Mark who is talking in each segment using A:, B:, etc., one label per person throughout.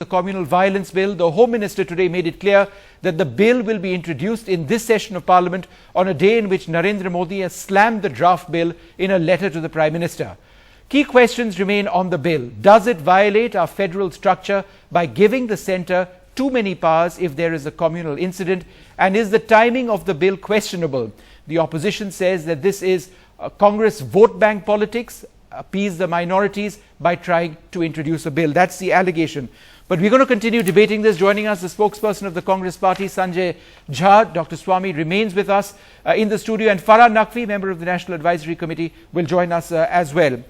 A: Communal Violence Bill. The Home Minister today made it clear that the bill will be introduced in this session of Parliament on a day in which Narendra Modi has slammed the draft bill in a letter to the Prime Minister. Key questions remain on the bill. Does it violate our federal structure by giving the centre too many powers if there is a communal incident? And is the timing of the bill questionable? The opposition says that this is Congress vote bank politics, appease the minorities by trying to introduce a bill. That's the allegation. But we're going to continue debating this. Joining us, the spokesperson of the Congress Party, Sanjay Jha. Dr. Swamy remains with us in the studio, and Farah Naqvi, member of the National Advisory Committee, will join us as well.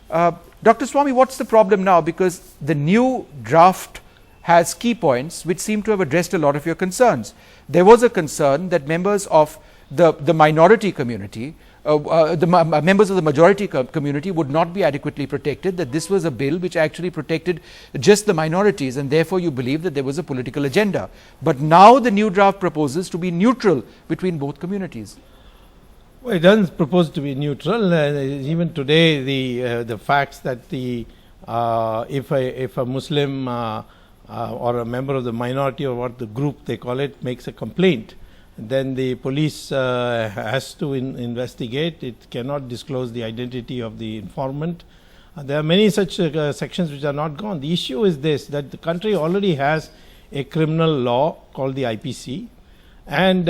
A: Dr. Swamy, what's the problem now? Because the new draft has key points which seem to have addressed a lot of your concerns. There was a concern that members of the minority community, members of the majority community would not be adequately protected, that this was a bill which actually protected just the minorities, and therefore you believe that there was a political agenda. But now the new draft proposes to be neutral between both communities.
B: Well, it doesn't propose to be neutral. Even today, the facts that if a Muslim or a member of the minority, or what the group they call it, makes a complaint, then the police has to investigate. It cannot disclose the identity of the informant. There are many such sections which are not gone. The issue is this, that the country already has a criminal law called the IPC, and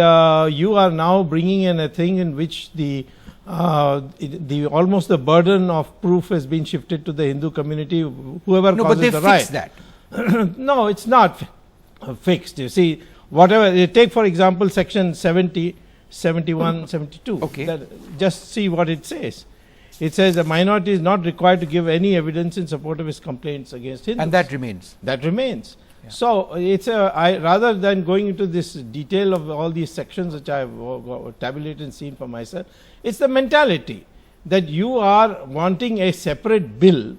B: you are now bringing in a thing in which almost the burden of proof has been shifted to the Hindu community, whoever causes the riot.
A: Fixed that.
B: No, it's not fixed. You see, whatever, take for example section 70, 71, 72.
A: Okay.
B: Just see what it says. It says the minority is not required to give any evidence in support of his complaints against Hindus.
A: And that remains.
B: That remains. Yeah. So it's rather than going into this detail of all these sections which I have tabulated and seen for myself, it's the mentality that you are wanting a separate bill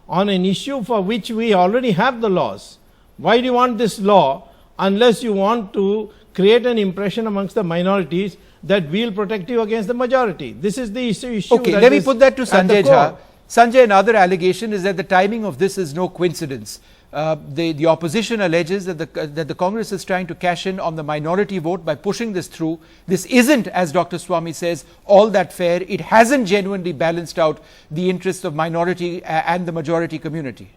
B: on an issue for which we already have the laws. Why do you want this law unless you want to create an impression amongst the minorities that we'll protect you against the majority? This is the issue.
A: Okay, let me put that to Sanjay Jha. Sanjay, another allegation is that the timing of this is no coincidence. The opposition alleges that the Congress is trying to cash in on the minority vote by pushing this through. This isn't, as Dr. Swamy says, all that fair. It hasn't genuinely balanced out the interests of minority and the majority community.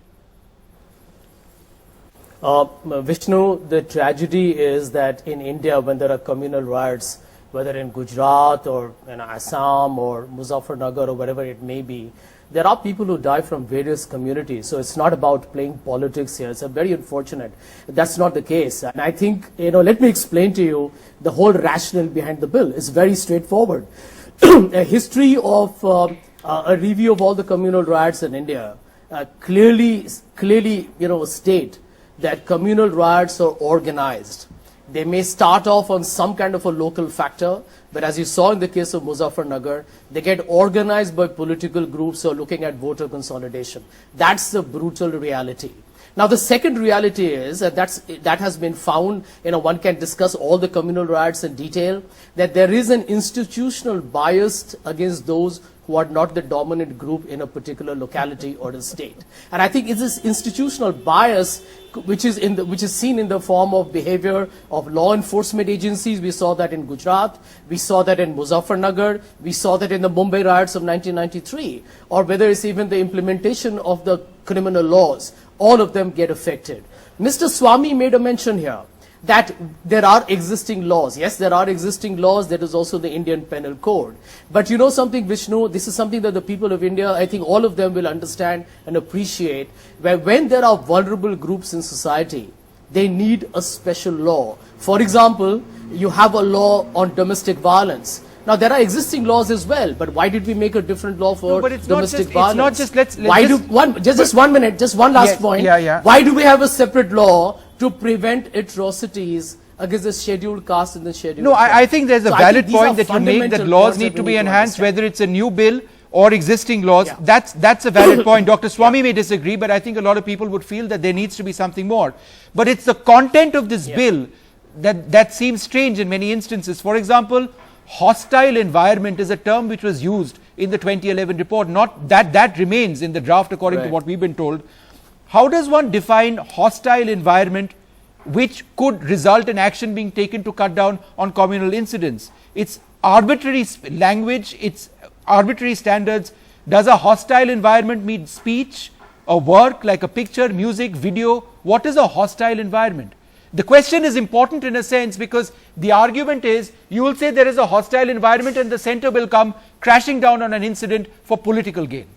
C: Vishnu, the tragedy is that in India, when there are communal riots, whether in Gujarat or in Assam or Muzaffarnagar or wherever it may be, there are people who die from various communities. So it's not about playing politics here. It's very unfortunate. That's not the case. And I think, let me explain to you the whole rationale behind the bill. It's very straightforward. A history of a review of all the communal riots in India clearly, state that communal riots are organized. They may start off on some kind of a local factor, but as you saw in the case of Muzaffarnagar, they get organized by political groups who are looking at voter consolidation. That's the brutal reality. Now, the second reality is that has been found, one can discuss all the communal riots in detail, that there is an institutional bias against those who are not the dominant group in a particular locality or a state. And I think it's this institutional bias which is seen in the form of behavior of law enforcement agencies. We saw that in Gujarat, we saw that in Muzaffarnagar, we saw that in the Mumbai riots of 1993, or whether it's even the implementation of the criminal laws. All of them get affected. Mr. Swamy made a mention here that there are existing laws. Yes, there are existing laws. There is also the Indian Penal Code. But you know something, Vishnu, this is something that the people of India, I think all of them will understand and appreciate, where when there are vulnerable groups in society, they need a special law. For example, you have a law on domestic violence. Now, there are existing laws as well, but why did we make a different law for domestic violence?
A: It's not just,
C: just 1 minute, just one last point.
A: Yeah.
C: Why do we have a separate law to prevent atrocities against the scheduled caste and the scheduled
A: No, I think there's a valid point that you make, that laws need to be enhanced, whether it's a new bill or existing laws. Yeah. That's a valid point. Dr. Swamy may disagree, but I think a lot of people would feel that there needs to be something more. But it's the content of this bill that seems strange in many instances. For example, hostile environment is a term which was used in the 2011 report. Not that remains in the draft according to what we've been told. how does one define hostile environment which could result in action being taken to cut down on communal incidents? It's arbitrary language, it's arbitrary standards. Does a hostile environment mean speech, a work like a picture, music, video? What is a hostile environment? The question is important in a sense because the argument is you will say there is a hostile environment and the center will come crashing down on an incident for political gain.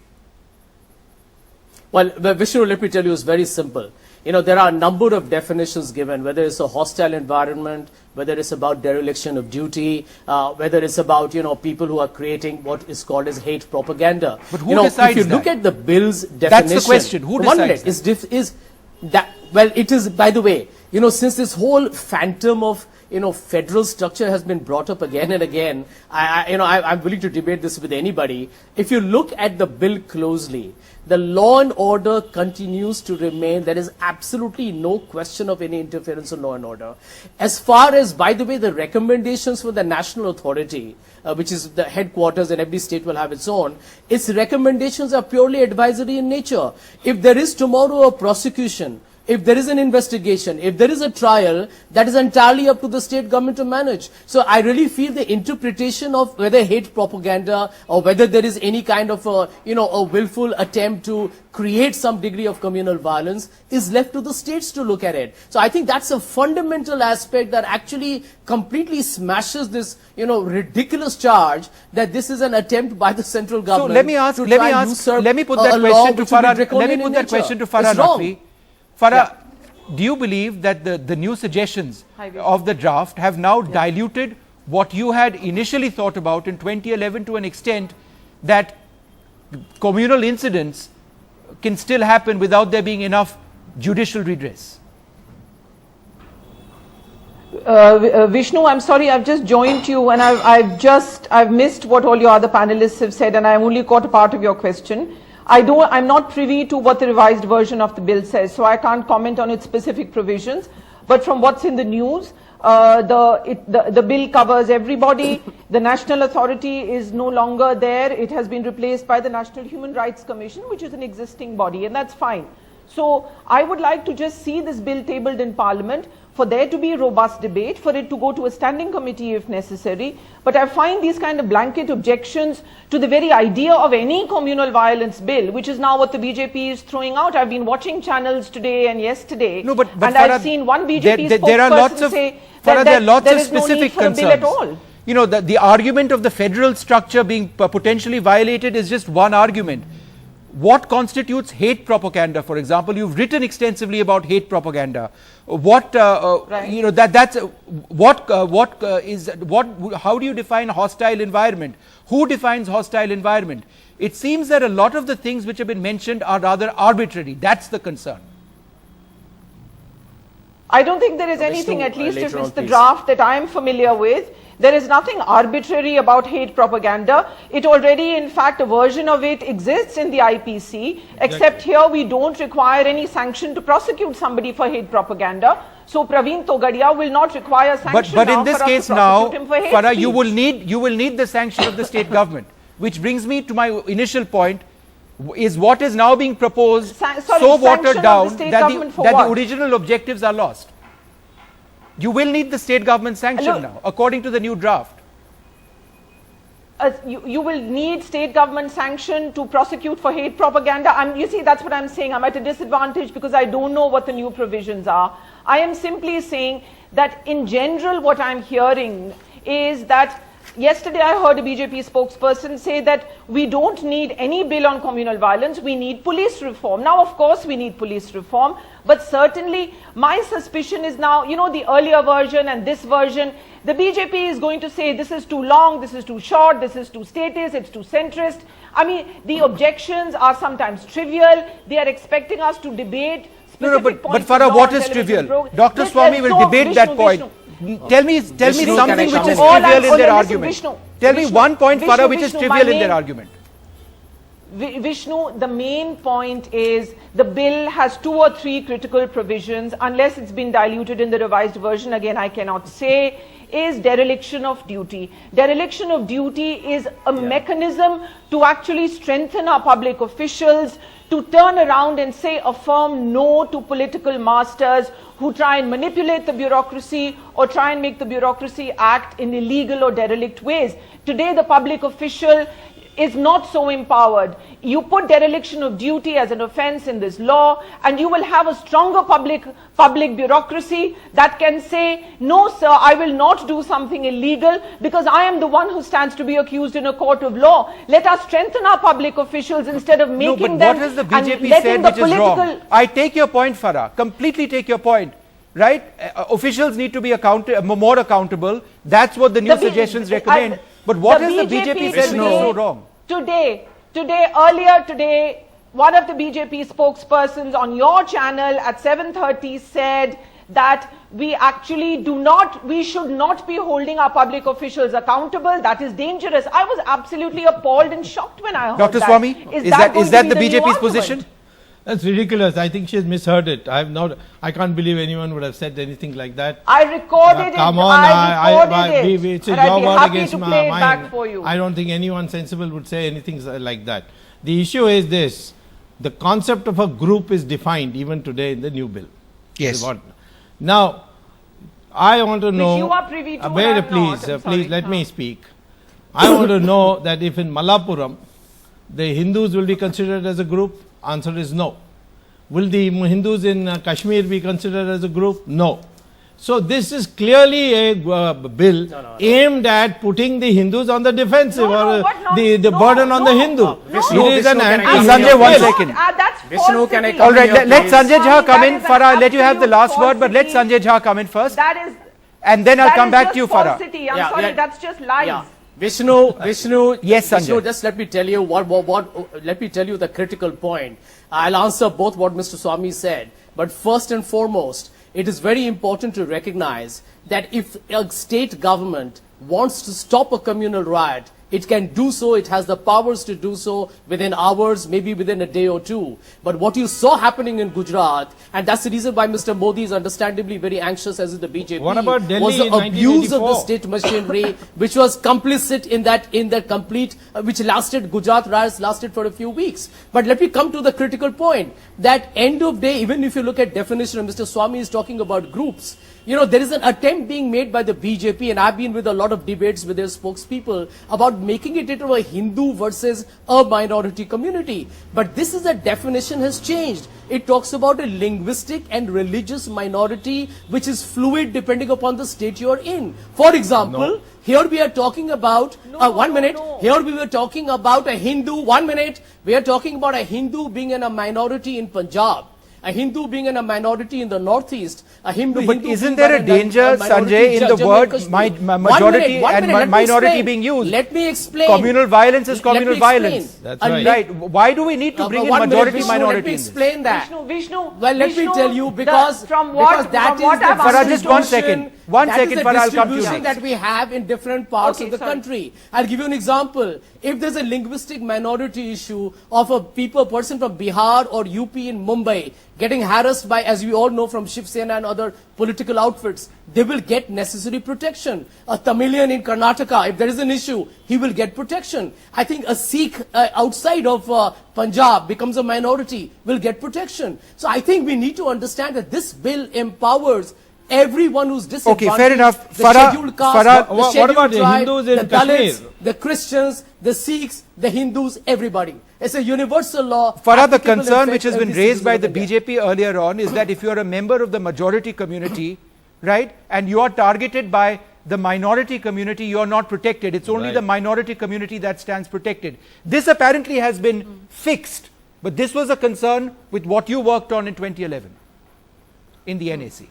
C: Well, Vishnu, let me tell you, it's very simple. You know, there are a number of definitions given, whether it's a hostile environment, whether it's about dereliction of duty, whether it's about, you know, people who are creating what is called as hate propaganda.
A: But who decides
C: if you look
A: that?
C: at the bill's definition.
A: That's the question. Who decides
C: that? Well, it is, by the way, you know, since this whole phantom of, you know, federal structure has been brought up again and again, I'm willing to debate this with anybody. If you look at the bill closely, the law and order continues to remain. There is absolutely no question of any interference in law and order. As far as, by the way, the recommendations for the national authority, which is the headquarters, and every state will have its own, its recommendations are purely advisory in nature. If there is tomorrow a prosecution, if there is an investigation, if there is a trial, that is entirely up to the state government to manage. So I really feel the interpretation of whether hate propaganda or whether there is any kind of a willful attempt to create some degree of communal violence is left to the states to look at it. So I think that's a fundamental aspect that actually completely smashes this, ridiculous charge that this is an attempt by the central government.
A: So let me put that question to Farah Naqvi. Farah, do you believe that the new suggestions of the draft have now diluted what you had initially thought about in 2011 to an extent that communal incidents can still happen without there being enough judicial redress?
D: Vishnu, I'm sorry, I've just joined you and I've missed what all your other panelists have said and I only caught a part of your question. I'm not privy to what the revised version of the bill says, so I can't comment on its specific provisions. But from what's in the news, the bill covers everybody. The national authority is no longer there. It has been replaced by the National Human Rights Commission, which is an existing body, and that's fine. So I would like to just see this bill tabled in Parliament, for there to be a robust debate, for it to go to a standing committee if necessary. But I find these kind of blanket objections to the very idea of any communal violence bill, which is now what the BJP is throwing out. I've been watching channels today and yesterday, and Farah, I've seen one BJP spokesperson say that there is no need for a bill at all.
A: You know, the argument of the federal structure being potentially violated is just one argument. What constitutes hate propaganda, for example? You've written extensively about hate propaganda. What how do you define hostile environment? Who defines hostile environment? It seems that a lot of the things which have been mentioned are rather arbitrary. That's the concern.
D: I don't think there is anything, at least if it's the draft that I am familiar with. There is nothing arbitrary about hate propaganda. It already, in fact, a version of it exists in the IPC, except here we don't require any sanction to prosecute somebody for hate propaganda. So Praveen Togadia will not require sanction.
A: But in this case now, Farah, you will need the sanction of the state government, which brings me to my initial point. Is what is now being proposed so watered down that the original objectives are lost? You will need the state government sanction now, according to the new draft.
D: You will need state government sanction to prosecute for hate propaganda. You see, that's what I'm saying. I'm at a disadvantage because I don't know what the new provisions are. I am simply saying that in general what I'm hearing is that yesterday I heard a BJP spokesperson say that we don't need any bill on communal violence, we need police reform. Now, of course, we need police reform, but certainly my suspicion is now, the earlier version and this version, the BJP is going to say this is too long, this is too short, this is too statist, it's too centrist. I mean, the objections are sometimes trivial. They are expecting us to debate specific points.
A: But Farah, what is trivial? Dr. Swami will debate that point. Tell me something which is trivial in their argument. Tell me one point, Farah, which is trivial in their argument.
D: Vishnu, the main point is the bill has 2 or 3 critical provisions, unless it's been diluted in the revised version, again I cannot say, is dereliction of duty. Dereliction of duty is a mechanism to actually strengthen our public officials, to turn around and say a firm no to political masters who try and manipulate the bureaucracy or try and make the bureaucracy act in illegal or derelict ways. Today, the public official is not so empowered. You put dereliction of duty as an offense in this law, and you will have a stronger public bureaucracy that can say, no sir, I will not do something illegal because I am the one who stands to be accused in a court of law. Let us strengthen our public officials instead of making them.
A: What has the BJP said which is wrong? I take your point, Farah, completely take your point. Right? Officials need to be more accountable. That's what the new suggestions recommend. But what has the BJP said which is so wrong?
D: Earlier today, one of the BJP spokespersons on your channel at 7:30 said that we should not be holding our public officials accountable. That is dangerous. I was absolutely appalled and shocked when I heard that.
A: Dr. Swami, is that the BJP's position?
B: That's ridiculous. I think she has misheard it. I can't believe anyone would have said anything like that.
D: I recorded it.
B: Come on,
D: it's
B: your word against mine.
D: Back for you.
B: I don't think anyone sensible would say anything like that. The issue is this: the concept of a group is defined even today in the new bill.
A: Yes.
B: Now, I want to know.
D: Which you are privy to.
B: Please let me speak. I want to know that if in Malappuram, the Hindus will be considered as a group. Answer is no. Will the Hindus in Kashmir be considered as a group? No. So this is clearly a bill aimed at putting the Hindus on the defensive the burden on the Hindu. It is an
A: Sanjay, 1 second. All right, let Sanjay Jha come in. Farah, let you have the last word, but let Sanjay Jha come in first. And then I'll come back to you, Farah.
D: I'm sorry, that's just lies.
C: Yeah. Vishnu,
A: yes, Sanjay.
C: Vishnu, just let me tell you let me tell you the critical point. I'll answer both what Mr. Swami said, but first and foremost, it is very important to recognize that if a state government wants to stop a communal riot, it can do so. It has the powers to do so within hours, maybe within a day or two. But what you saw happening in Gujarat, and that's the reason why Mr. Modi is understandably very anxious, as is the BJP,
B: what about Delhi
C: was the abuse of the
B: 1984?
C: state machinery, which was complicit in that complete, which lasted, Gujarat riots lasted for a few weeks. But let me come to the critical point, that end of day, even if you look at definition, and Mr. Swami is talking about groups, you know, there is an attempt being made by the BJP, and I've been with a lot of debates with their spokespeople about making it into a Hindu versus a minority community. But this is a definition has changed. It talks about a linguistic and religious minority which is fluid depending upon the state you're in. For example, here we are talking about, here we were talking about a Hindu, we are talking about a Hindu being in a minority in Punjab. A Hindu being in a minority in the northeast, a Hindu.
A: But isn't there a danger, Sanjay, in the word majority and minority being used?
C: Let me explain.
A: Communal violence is communal violence.
B: That's right.
A: Why do we need to bring in majority minority?
C: Let me explain that.
D: Vishnu,
C: well, let me tell you, because that is the
A: Farah, just 1 second. 1 second, Farah, I'll come to you next.
C: That we have in different parts of the country. I'll give you an example. If there's a linguistic minority issue of a person from Bihar or UP in Mumbai getting harassed by, as we all know from Shiv Sena and other political outfits, they will get necessary protection. A Tamilian in Karnataka, if there is an issue, he will get protection. I think a Sikh outside of Punjab becomes a minority, will get protection. So I think we need to understand that this bill empowers everyone who's disadvantaged.
A: Okay, fair enough.
C: The scheduled caste,
B: what about the Hindus in
C: Dalits,
B: Kashmir?
C: the Christians, the Sikhs, the Hindus, everybody. It's a universal law.
A: Farah, the concern which has been raised by the BJP earlier on is that if you are a member of the majority community, right, and you are targeted by the minority community, you are not protected. It's only the minority community that stands protected. This apparently has been fixed, but this was a concern with what you worked on in 2011 in the NAC.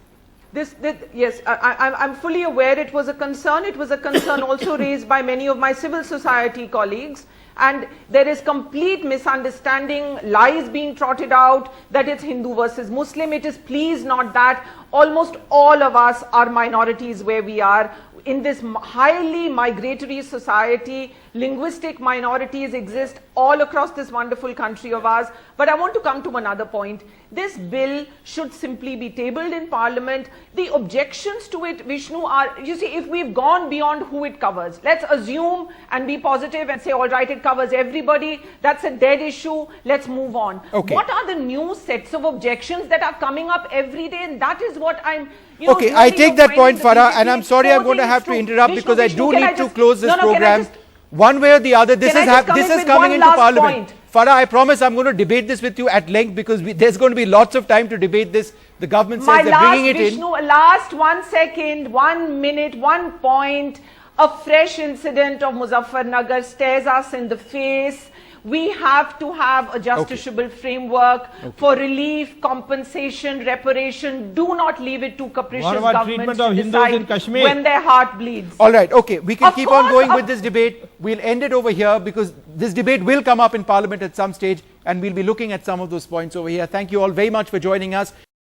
D: Yes, I'm fully aware it was a concern. It was a concern also raised by many of my civil society colleagues. And there is complete misunderstanding, lies being trotted out that it's Hindu versus Muslim. It is please not that. Almost all of us are minorities where we are. In this highly migratory society, Linguistic minorities exist all across this wonderful country of ours. But I want to come to another point. This bill should simply be tabled in Parliament. The objections to it, Vishnu, are, you see, if we've gone beyond who it covers, let's assume and be positive and say, all right, it covers everybody. That's a dead issue. Let's move on.
A: Okay.
D: What are the new sets of objections that are coming up every day? And that is what I'm, you know,
A: Okay,
D: really
A: I take that point,
D: finding
A: Farah,
D: the
A: and I'm sorry I'm going to
D: things
A: have to interrupt
D: Vishnu,
A: because I
D: Vishnu,
A: do
D: can
A: need to
D: just-
A: close this
D: no, no, can I
A: program.
D: just-
A: One way or the other, this
D: Can
A: is
D: I just come in
A: this is
D: with
A: coming
D: one
A: into
D: last
A: Parliament.
D: point?
A: Farah, I promise I'm going to debate this with you at length because there's going to be lots of time to debate this. The government
D: My
A: says they're
D: last,
A: bringing it in.
D: Vishnu, last 1 second, 1 minute, 1 point. A fresh incident of Muzaffarnagar stares us in the face. We have to have a justiciable framework for relief, compensation, reparation. Do not leave it to capricious
B: What about
D: governments
B: treatment of
D: to
B: Hindus
D: decide
B: in Kashmir?
D: when their heart bleeds.
A: All right, okay, we can
D: Of
A: keep on
D: course,
A: going
D: of-
A: with this debate. We'll end it over here because this debate will come up in Parliament at some stage and we'll be looking at some of those points over here. Thank you all very much for joining us.